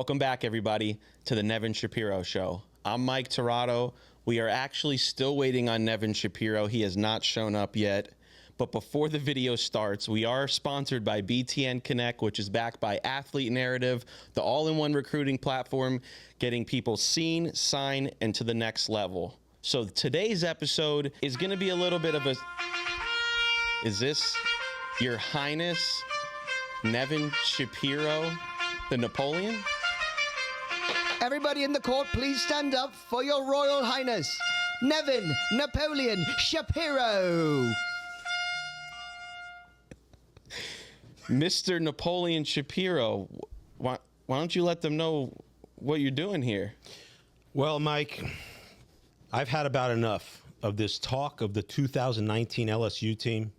Welcome back, everybody, to the Nevin Shapiro Show. I'm Mike Tirado. We are actually still waiting on Nevin Shapiro. He has not shown up yet. But before the video starts, we are sponsored by BTN Connect, which is backed by Athlete Narrative, the all-in-one recruiting platform, getting people seen, signed, and to the next level. So today's episode is going to be a little bit of a... Is this Your Highness Nevin Shapiro, the Napoleon? Everybody in the court, please stand up for your Royal Highness, Nevin Napoleon Shapiro. Mr. Napoleon Shapiro, why don't you let them know what you're doing here? Well, Mike, I've had about enough of this talk of the 2019 LSU team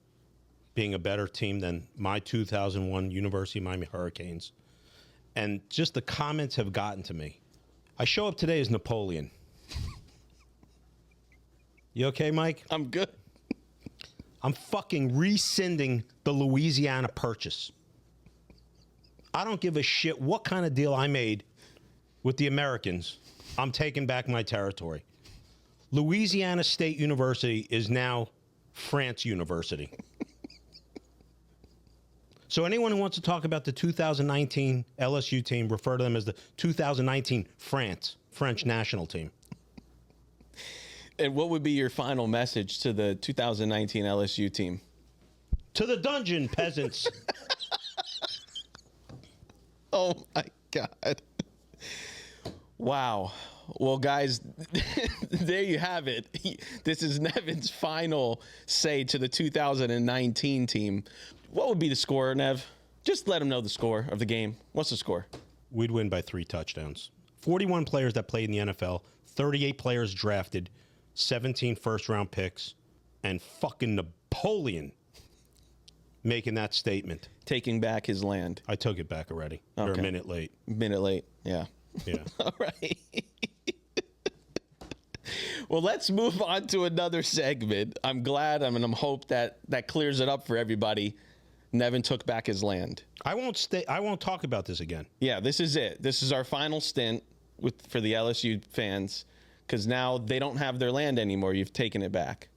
being a better team than my 2001 University of Miami Hurricanes. And just the comments have gotten to me. I show up today as Napoleon. You okay, Mike? I'm good. I'm fucking rescinding the Louisiana purchase. I don't give a shit what kind of deal I made with the Americans. I'm taking back my territory. Louisiana State University is now France University. So anyone who wants to talk about the 2019 LSU team, refer to them as the 2019 French national team. And what would be your final message to the 2019 LSU team? To the dungeon, peasants. Oh, my God. Wow. Well, guys, there you have it. This is Nevin's final say to the 2019 team. What would be the score, Nev? Just let him know the score of the game. What's the score? We'd win by 3 touchdowns. 41 players that played in the NFL, 38 players drafted, 17 first-round picks, and fucking Napoleon making that statement. Taking back his land. I took it back already. Okay. You're a minute late. Minute late, yeah. Yeah. All right. Well, let's move on to another segment. I'm glad, I'm hope that clears it up for everybody. Nevin took back his land. I won't talk about this again. Yeah, this is it. This is our final stint for the LSU fans, because now they don't have their land anymore. You've taken it back.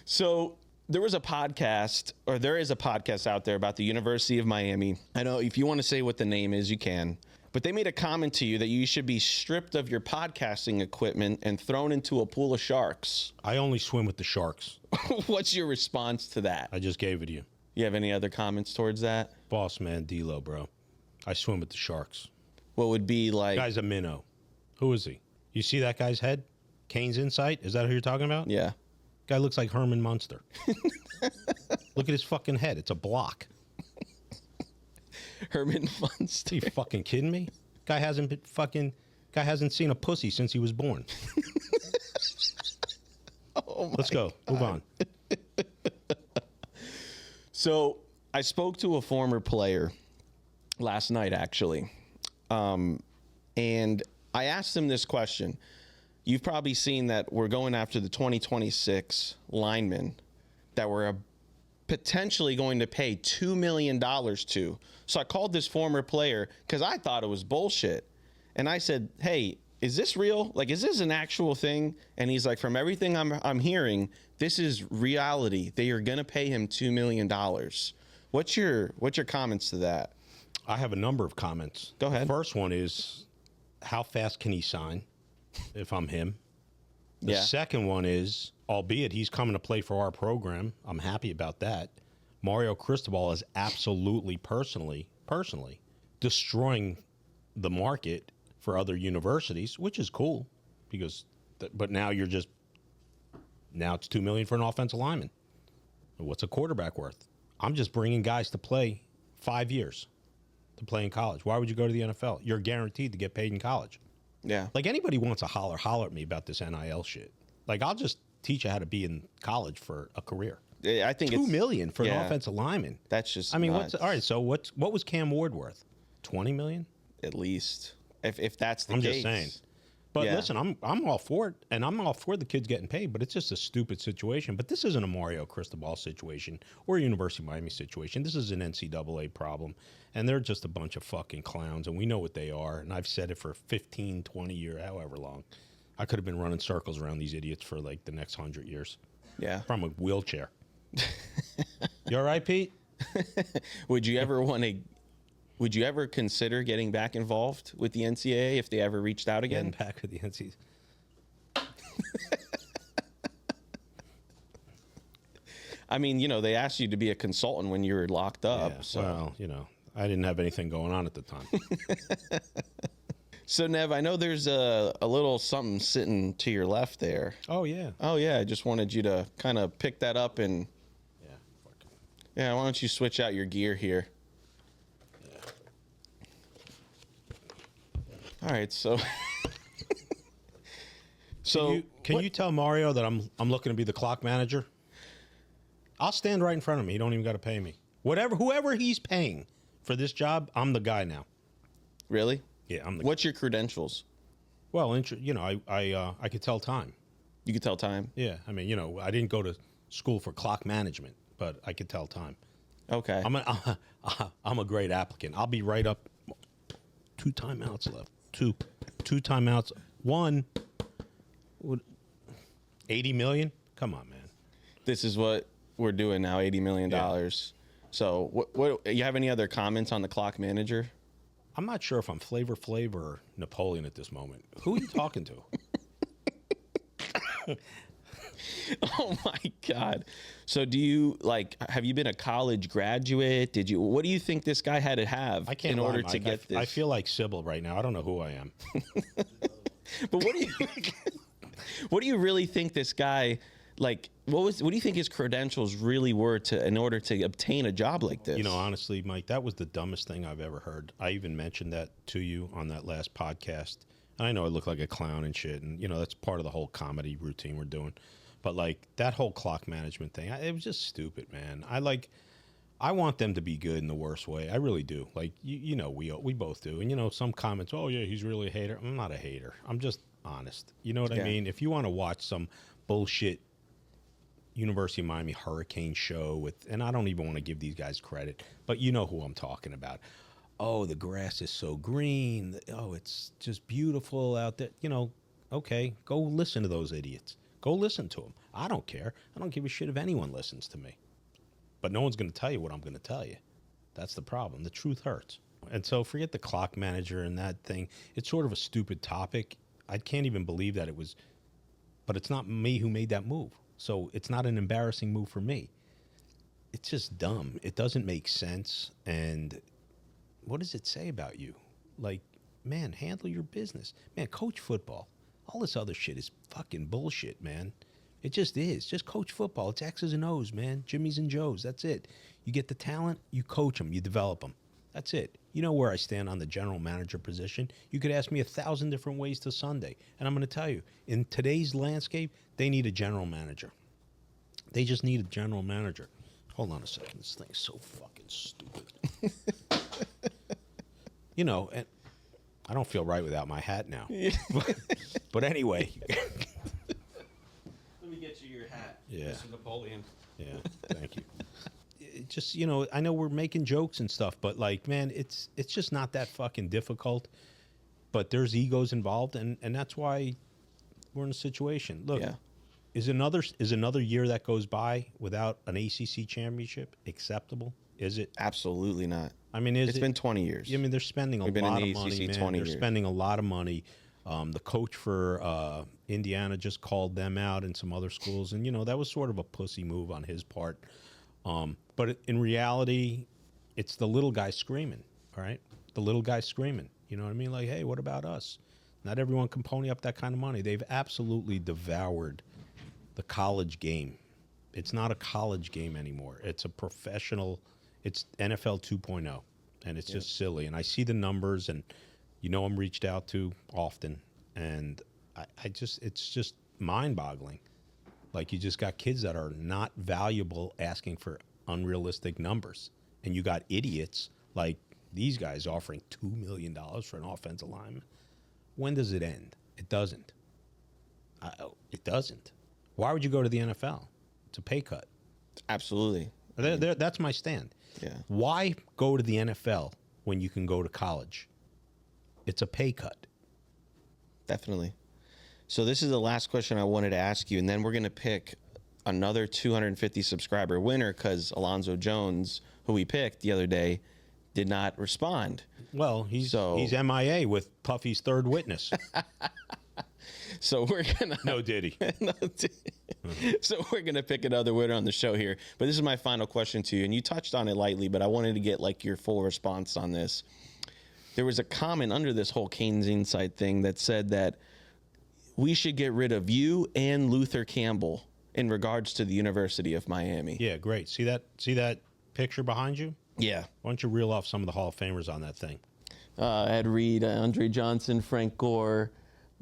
So there is a podcast out there about the University of Miami. I know if you want to say what the name is, you can. But they made a comment to you that you should be stripped of your podcasting equipment and thrown into a pool of sharks. I only swim with the sharks. What's your response to that? I just gave it to you. You have any other comments towards that? Boss man, D-Lo, bro. I swim with the sharks. What would be like... Guy's a minnow. Who is he? You see that guy's head? Kane's Insight? Is that who you're talking about? Yeah. Guy looks like Herman Munster. Look at his fucking head. It's a block. Herman Munster. Are you fucking kidding me? Guy hasn't seen a pussy since he was born. Oh, let's go. God. Move on. So I spoke to a former player last night, actually. And I asked him this question. You've probably seen that we're going after the 2026 lineman that we're potentially going to pay $2 million to. So I called this former player because I thought it was bullshit. And I said, hey, is this real? Like, is this an actual thing? And he's like, from everything I'm hearing, this is reality. They are going to pay him $2 million. What's your comments to that? I have a number of comments. Go ahead. The first one is, how fast can he sign if I'm him? The second one is, albeit he's coming to play for our program, I'm happy about that. Mario Cristobal is absolutely personally destroying the market for other universities, which is cool because, but now it's $2 million for an offensive lineman. What's a quarterback worth? I'm just bringing guys to play 5 years to play in college. Why would you go to the NFL? You're guaranteed to get paid in college. Yeah. Like, anybody wants to holler at me about this NIL shit. Like, I'll just teach you how to be in college for a career. I think $2 million for an offensive lineman. That's just, I mean, nuts. all right. So what was Cam Ward worth? $20 million at least, if that's the I'm case. just saying. But Yeah. listen, I'm all for it, and I'm all for the kids getting paid, but it's just a stupid situation. But this isn't a Mario Cristobal situation or a University of Miami situation. This is an NCAA problem, and they're just a bunch of fucking clowns, and we know what they are, and I've said it for 15, 20 years, however long. I could have been running circles around these idiots for like the next 100 years. Yeah. From a wheelchair. You all right, Pete? Would you ever consider getting back involved with the NCAA if they ever reached out again? Getting back with the NCAA. I mean, they asked you to be a consultant when you were locked up. Yeah, So. well, I didn't have anything going on at the time. So, Nev, I know there's a little something sitting to your left there. Oh, yeah. Oh, yeah. I just wanted you to kind of pick that up and... Yeah. Yeah, why don't you switch out your gear here? Yeah. All right, so... Can you tell Mario that I'm looking to be the clock manager? I'll stand right in front of him. He don't even got to pay me. Whoever he's paying for this job, I'm the guy now. Really? Yeah, I'm the What's your credentials? Well, I could tell time. You could tell time? Yeah, I mean, I didn't go to school for clock management, but I could tell time. Okay. I'm a great applicant. I'll be right up. 2 timeouts left. Two timeouts. 1. 80 million? Come on, man. This is what we're doing now, $80 million. Yeah. So what you have any other comments on the clock manager? I'm not sure if I'm Flavor Flav or Napoleon at this moment. Who are you talking to? Oh my God. So have you been a college graduate? What do you think this guy had to have I can't in lie, order Mike. to get this? I feel like Sybil right now. I don't know who I am. But what do you really think this guy, what do you think his credentials really were in order to obtain a job like this? Honestly, Mike, that was the dumbest thing I've ever heard. I even mentioned that to you on that last podcast. And I know I look like a clown and shit, and that's part of the whole comedy routine we're doing. But that whole clock management thing, it was just stupid, man. I want them to be good in the worst way. I really do. We both do. And some comments, oh yeah, he's really a hater. I'm not a hater. I'm just honest. You know what I mean? If you want to watch some bullshit University of Miami hurricane show and I don't even want to give these guys credit, but you know who I'm talking about. Oh, the grass is so green. Oh, it's just beautiful out there. Okay, go listen to those idiots. Go listen to them. I don't care. I don't give a shit if anyone listens to me. But no one's going to tell you what I'm going to tell you. That's the problem. The truth hurts. And so forget the clock manager and that thing. It's sort of a stupid topic. I can't even believe that it was, but it's not me who made that move. So it's not an embarrassing move for me. It's just dumb. It doesn't make sense. And what does it say about you? Man, handle your business. Man, coach football. All this other shit is fucking bullshit, man. It just is. Just coach football. It's X's and O's, man. Jimmys and Joes. That's it. You get the talent, you coach them, you develop them. That's it. You know where I stand on the general manager position. You could ask me 1,000 different ways to Sunday. And I'm going to tell you, in today's landscape, they need a general manager. They just need a general manager. Hold on a second. This thing's so fucking stupid. And I don't feel right without my hat now. But anyway. Let me get you your hat. Yeah. Mr. Napoleon. Yeah, thank you. It just, I know we're making jokes and stuff, but man, it's just not that fucking difficult. But there's egos involved, and that's why we're in a situation. Look, is another year that goes by without an ACC championship acceptable? Is it? Absolutely not. I mean, it's been 20 years. I mean, they're spending a lot of money, man. They're spending a lot of money. The coach for Indiana just called them out and some other schools. And, that was sort of a pussy move on his part. But in reality, it's the little guy screaming, all right? The little guy screaming. You know what I mean? Hey, what about us? Not everyone can pony up that kind of money. They've absolutely devoured the college game. It's not a college game anymore. It's a professional, it's NFL 2.0. And it's just silly. And I see the numbers, and I'm reached out to often, and it's just mind-boggling. You just got kids that are not valuable asking for unrealistic numbers, and you got idiots like these guys offering $2 million for an offensive lineman. When does it end? It doesn't. It doesn't. Why would you go to the NFL? It's a pay cut. Absolutely. That's my stand. Yeah. Why go to the NFL when you can go to college? It's a pay cut. Definitely. So this is the last question I wanted to ask you, and then we're going to pick another 250 subscriber winner because Alonzo Jones, who we picked the other day, did not respond. Well, he's MIA with Puffy's third witness. So we're gonna No diddy. So we're gonna pick another winner on the show here. But this is my final question to you, and you touched on it lightly, but I wanted to get like your full response on this. There was a comment under this whole Kane's Insight thing that said that we should get rid of you and Luther Campbell in regards to the University of Miami. Yeah, great. See that picture behind you? Yeah. Why don't you reel off some of the Hall of Famers on that thing? Ed Reed, Andre Johnson, Frank Gore,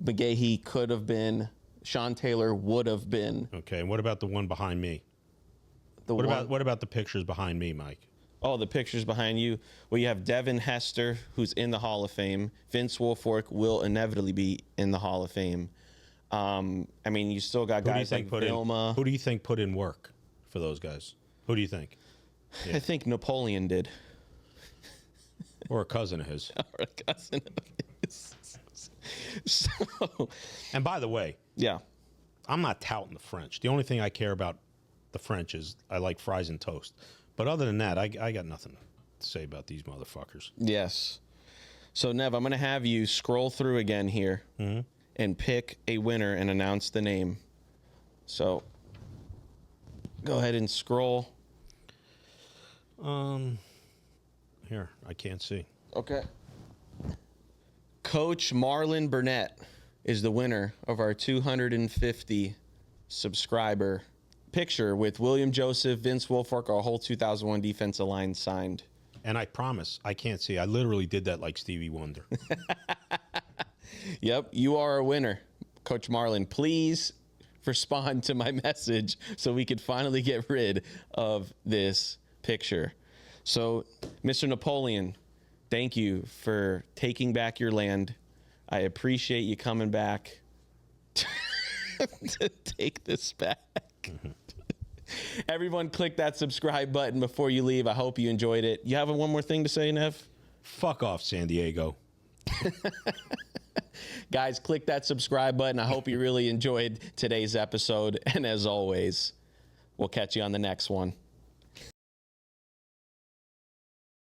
McGahee could have been, Sean Taylor would have been. Okay, and what about the one behind me? What about the pictures behind me, Mike? Oh, the pictures behind you. Well, you have Devin Hester, who's in the Hall of Fame. Vince Wilfork will inevitably be in the Hall of Fame. I mean, you still got guys like Vilma. Who do you think put in work for those guys? Who do you think? Yeah. I think Napoleon did. Or a cousin of his. Or a cousin of his. So, and by the way, yeah, I'm not touting the French. The only thing I care about the French is I like fries and toast. But other than that, I got nothing to say about these motherfuckers. Yes. So, Nev, I'm going to have you scroll through again here and pick a winner and announce the name. So, go ahead and scroll. Here, I can't see. Okay. Coach Marlon Burnett is the winner of our 250 subscriber picture with William Joseph, Vince Wilfork, our whole 2001 defensive line signed. And I promise, I can't see. I literally did that like Stevie Wonder. Yep, you are a winner, Coach Marlon. Please respond to my message so we could finally get rid of this picture. So, Mr. Napoleon, thank you for taking back your land. I appreciate you coming back to take this back. Everyone click that subscribe button before you leave. I hope you enjoyed it. You have one more thing to say, Nev? Fuck off, San Diego. Guys, click that subscribe button. I hope you really enjoyed today's episode. And as always, we'll catch you on the next one.